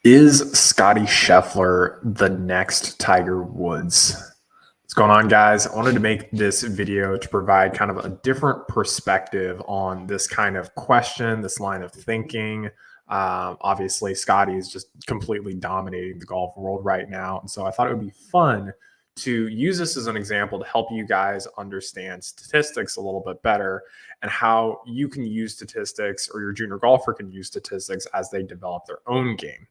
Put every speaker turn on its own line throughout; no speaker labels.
Is Scottie Scheffler the next Tiger Woods? What's going on, guys? I wanted to make this video to provide kind of a different perspective on this kind of question, this line of thinking. Obviously, Scottie is just completely dominating the golf world right now. And so I thought it would be fun to use this as an example to help you guys understand statistics a little bit better and how you can use statistics, or your junior golfer can use statistics as they develop their own game.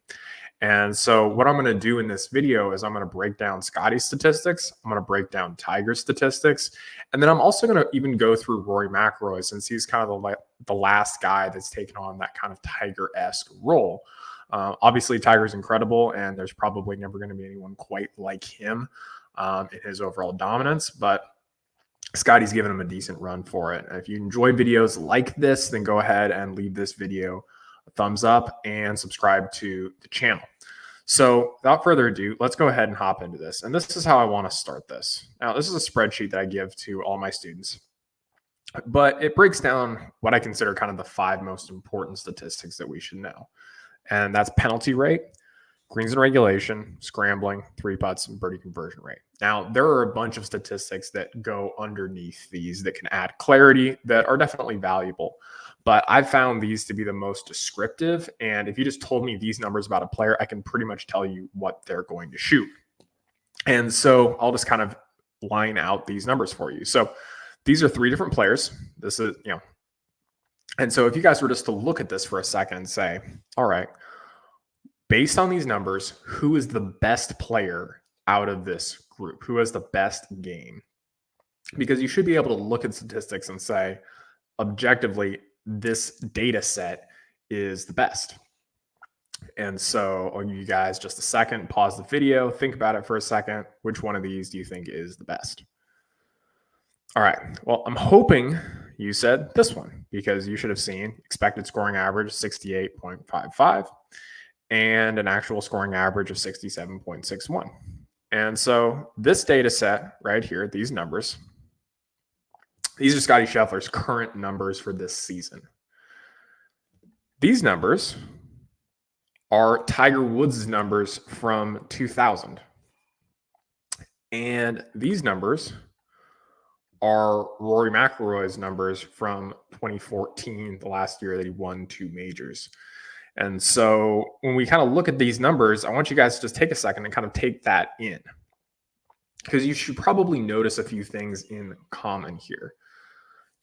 And so what I'm going to do in this video is I'm going to break down Scottie's statistics. I'm going to break down Tiger's statistics. And then I'm also going to even go through Rory McIlroy, since he's kind of the last guy that's taken on that kind of Tiger-esque role. Obviously, Tiger's incredible, and there's probably never going to be anyone quite like him in his overall dominance. But Scottie's given him a decent run for it. And if you enjoy videos like this, then go ahead and leave this video a thumbs up and subscribe to the channel. So without further ado, let's go ahead and hop into this. And this is how I want to start this. Now, this is a spreadsheet that I give to all my students, but it breaks down what I consider kind of the 5 most important statistics that we should know. And that's penalty rate, greens in regulation, scrambling, 3-putts, and birdie conversion rate. Now, there are a bunch of statistics that go underneath these that can add clarity that are definitely valuable. But I've found these to be the most descriptive. And if you just told me these numbers about a player, I can pretty much tell you what they're going to shoot. And so I'll just kind of line out these numbers for you. So these are 3 different players. This is, and so if you guys were just to look at this for a second and say, all right, based on these numbers, who is the best player out of this group? Who has the best game? Because you should be able to look at statistics and say, objectively, this data set is the best. And so I'll give you guys just a second, pause the video, think about it for a second. Which one of these do you think is the best? All right. Well, I'm hoping you said this one, because you should have seen expected scoring average 68.55 and an actual scoring average of 67.61. And so this data set right here, these numbers, these are Scottie Scheffler's current numbers for this season. These numbers are Tiger Woods' numbers from 2000. And these numbers are Rory McIlroy's numbers from 2014, the last year that he won 2 majors. And so when we kind of look at these numbers, I want you guys to just take a second and kind of take that in, because you should probably notice a few things in common here.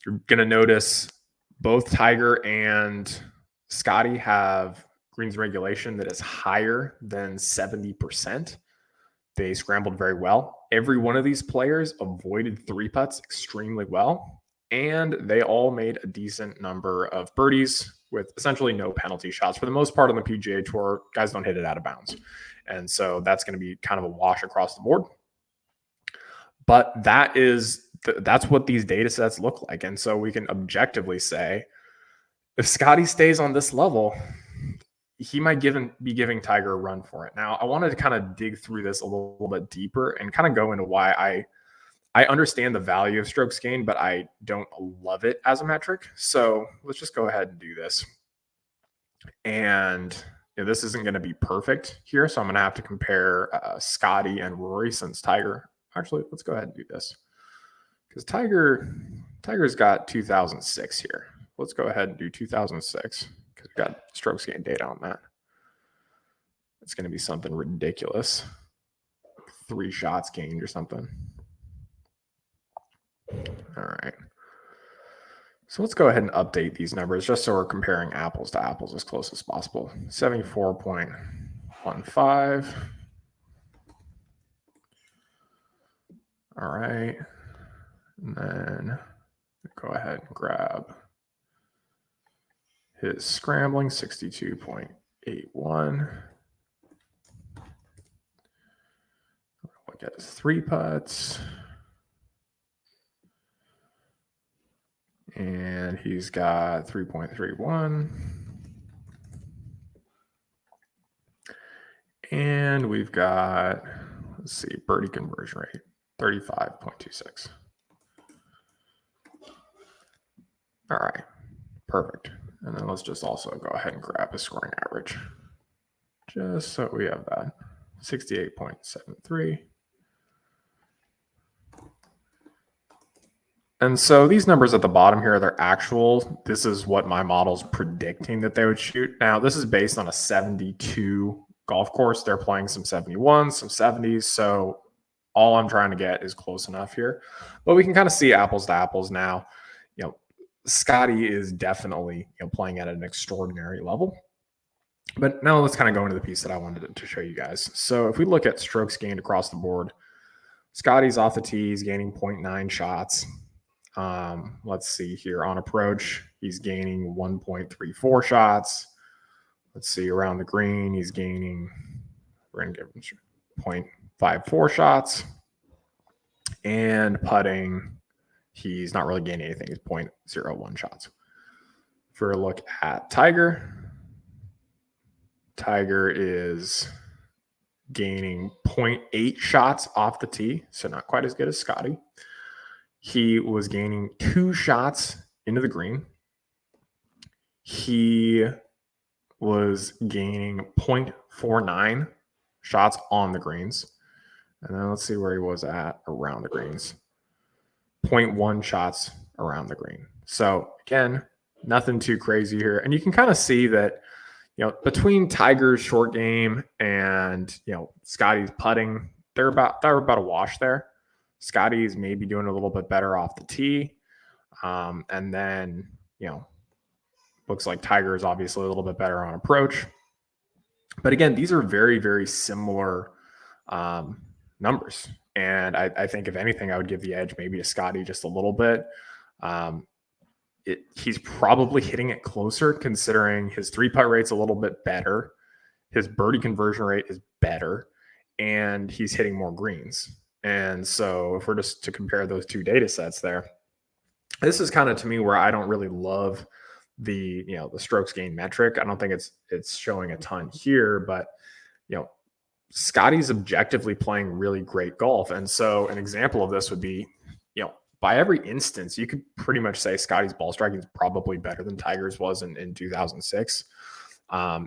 You're going to notice both Tiger and Scottie have greens regulation that is higher than 70%. They scrambled very well. Every one of these players avoided 3-putts extremely well, and they all made a decent number of birdies with essentially no penalty shots. For the most part on the PGA Tour, guys don't hit it out of bounds. And so that's going to be kind of a wash across the board. But that's what these data sets look like. And so we can objectively say, if Scottie stays on this level, he might be giving Tiger a run for it. Now, I wanted to kind of dig through this a little bit deeper and kind of go into why I understand the value of strokes gained, but I don't love it as a metric. So let's just go ahead and do this. And this isn't going to be perfect here, so I'm going to have to compare Scottie and Rory, since Tiger. Actually, let's go ahead and do this, because Tiger's got 2006 here. Let's go ahead and do 2006, because we've got strokes gained data on that. It's going to be something ridiculous, 3 shots gained or something. All right. So let's go ahead and update these numbers just so we're comparing apples to apples as close as possible. 74.15. All right. And then go ahead and grab his scrambling, 62.81. Look at his 3-putts. And he's got 3.31. And we've got, let's see, birdie conversion rate, 35.26. All right, perfect. And then let's just also go ahead and grab a scoring average, which just so we have that. 68.73. And so these numbers at the bottom here, they're actual. This is what my model's predicting that they would shoot. Now, this is based on a 72 golf course. They're playing some 71s, some 70s. So all I'm trying to get is close enough here. But we can kind of see apples to apples now. You know, Scottie is definitely playing at an extraordinary level. But now let's kind of go into the piece that I wanted to show you guys. So if we look at strokes gained across the board, Scottie's off the tee, he's gaining 0.9 shots. Let's see here on approach, he's gaining 1.34 shots. Let's see around the green, he's gaining, we're going to give him 0.54 shots. And putting, he's not really gaining anything. He's 0.01 shots. For a look at Tiger is gaining 0.8 shots off the tee, so not quite as good as Scottie. He was gaining 2 shots into the green. He was gaining 0.49 shots on the greens. And then let's see where he was at around the greens. 0.1 shots around the green. So again, nothing too crazy here. And you can kind of see that, between Tiger's short game and, Scottie's putting, they're about a wash there. Scottie's maybe doing a little bit better off the tee. And then, looks like Tiger is obviously a little bit better on approach. But again, these are very, very similar numbers. And I think if anything, I would give the edge maybe to Scottie just a little bit. He's probably hitting it closer considering his 3-putt rate's a little bit better. His birdie conversion rate is better, and he's hitting more greens. And so if we're just to compare those two data sets there, this is kind of to me where I don't really love the strokes gained metric. I don't think it's showing a ton here, but Scottie's objectively playing really great golf. And so an example of this would be, by every instance, you could pretty much say Scottie's ball striking is probably better than Tiger's was in 2006.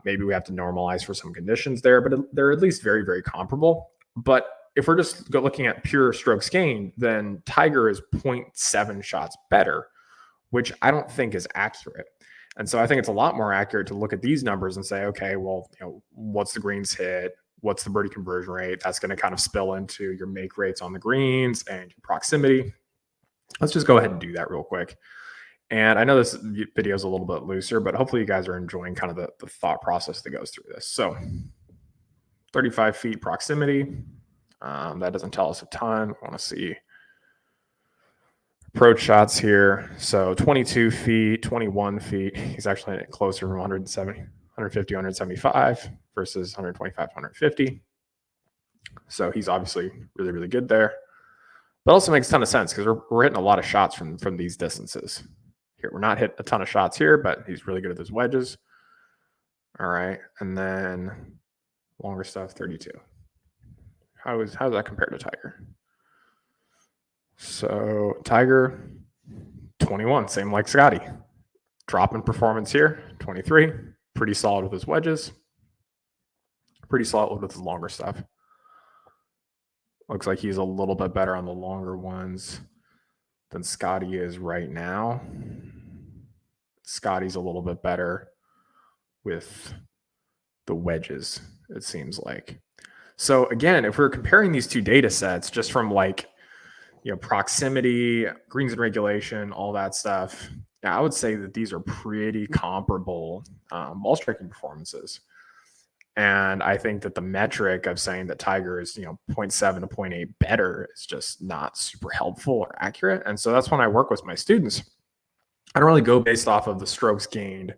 Maybe we have to normalize for some conditions there, but they're at least very, very comparable. But if we're just looking at pure strokes gained, then Tiger is 0.7 shots better, which I don't think is accurate. And so I think it's a lot more accurate to look at these numbers and say, okay, well, what's the greens hit? What's the birdie conversion rate? That's going to kind of spill into your make rates on the greens and your proximity. Let's just go ahead and do that real quick. And I know this video is a little bit looser, but hopefully you guys are enjoying kind of the thought process that goes through this. So 35 feet proximity. That doesn't tell us a ton. I want to see approach shots here. So 22 feet, 21 feet. He's actually closer from 150, 175 versus 125, 150. So he's obviously really, really good there. But also makes a ton of sense because we're hitting a lot of shots from these distances. Here, we're not hitting a ton of shots here, but he's really good at his wedges. All right. And then longer stuff, 32. How does that compare to Tiger? So Tiger, 21, same like Scottie. Drop in performance here, 23. Pretty solid with his wedges. Pretty solid with his longer stuff. Looks like he's a little bit better on the longer ones than Scottie is right now. Scottie's a little bit better with the wedges, it seems like. So again, if we're comparing these two data sets just from proximity, greens and regulation, all that stuff, I would say that these are pretty comparable ball striking performances. And I think that the metric of saying that Tiger is, 0.7 to 0.8 better is just not super helpful or accurate. And so that's when I work with my students. I don't really go based off of the strokes gained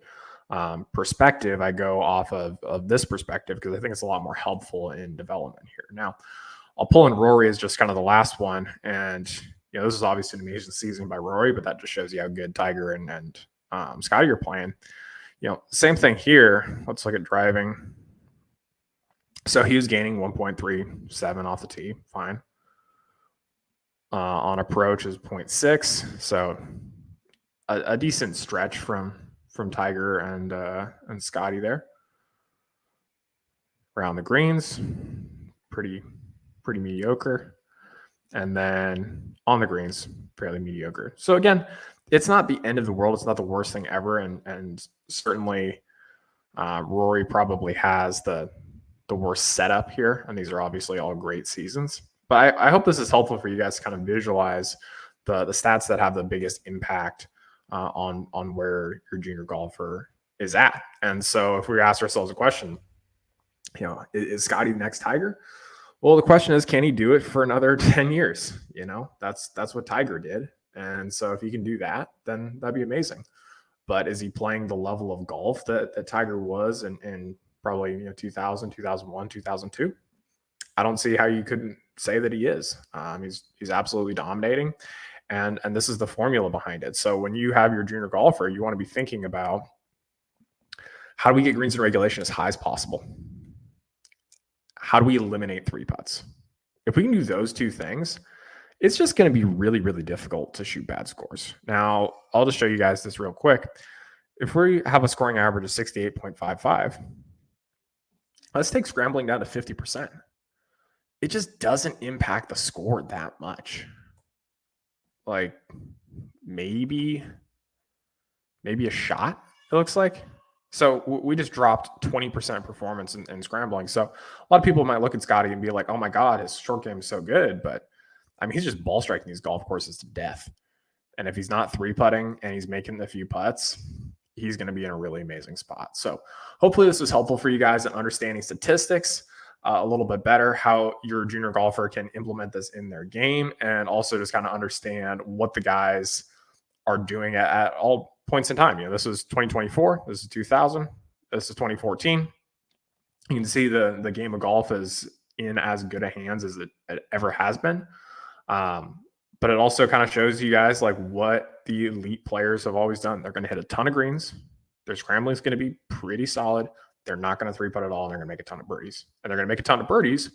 perspective. I go off of this perspective because I think it's a lot more helpful in development here. Now, I'll pull in Rory as just kind of the last one. And, this is obviously an amazing season by Rory, but that just shows you how good Tiger and Scottie are playing. Same thing here. Let's look at driving. So he was gaining 1.37 off the tee. Fine. On approach is 0.6. So a decent stretch from Tiger and Scottie there. Around the greens, pretty mediocre. And then on the greens, fairly mediocre. So again, it's not the end of the world. It's not the worst thing ever. And certainly Rory probably has the worst setup here. And these are obviously all great seasons. But I hope this is helpful for you guys to kind of visualize the stats that have the biggest impact on where your junior golfer is at. And so if we ask ourselves a question, is Scottie the next Tiger? Well, the question is, can he do it for another 10 years? That's what Tiger did. And so if he can do that, then that'd be amazing. But is he playing the level of golf that Tiger was in probably 2000, 2001, 2002? I don't see how you couldn't say that he is. He's absolutely dominating. And this is the formula behind it. So when you have your junior golfer, you want to be thinking about, how do we get greens in regulation as high as possible? How do we eliminate three putts? If we can do those two things, it's just going to be really, really difficult to shoot bad scores. Now, I'll just show you guys this real quick. If we have a scoring average of 68.55, let's take scrambling down to 50%. It just doesn't impact the score that much. Like maybe a shot, it looks like. So we just dropped 20% performance in scrambling. So a lot of people might look at Scottie and be like, oh my God, his short game is so good. But I mean, he's just ball striking these golf courses to death. And if he's not three putting and he's making a few putts, he's going to be in a really amazing spot. So hopefully this was helpful for you guys in understanding statistics a little bit better, how your junior golfer can implement this in their game, and also just kind of understand what the guys are doing at all points in time. This is 2024, this is 2000, this is 2014. You can see the game of golf is in as good a hands as it ever has been. But it also kind of shows you guys like what the elite players have always done. They're going to hit a ton of greens. Their scrambling is going to be pretty solid. They're not going to three putt at all, and they're going to make a ton of birdies. And they're going to make a ton of birdies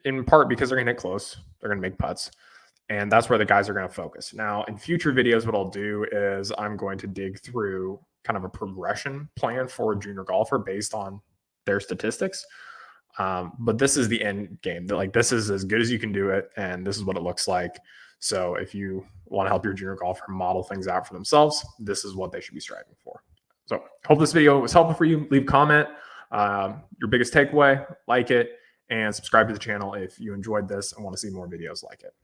in part because they're going to hit close. They're going to make putts. And that's where the guys are going to focus. Now, in future videos, what I'll do is I'm going to dig through kind of a progression plan for a junior golfer based on their statistics. But this is the end game. Like, this is as good as you can do it, and this is what it looks like. So if you want to help your junior golfer model things out for themselves, this is what they should be striving for. So hope this video was helpful for you. Leave a comment, your biggest takeaway, like it, and subscribe to the channel if you enjoyed this and want to see more videos like it.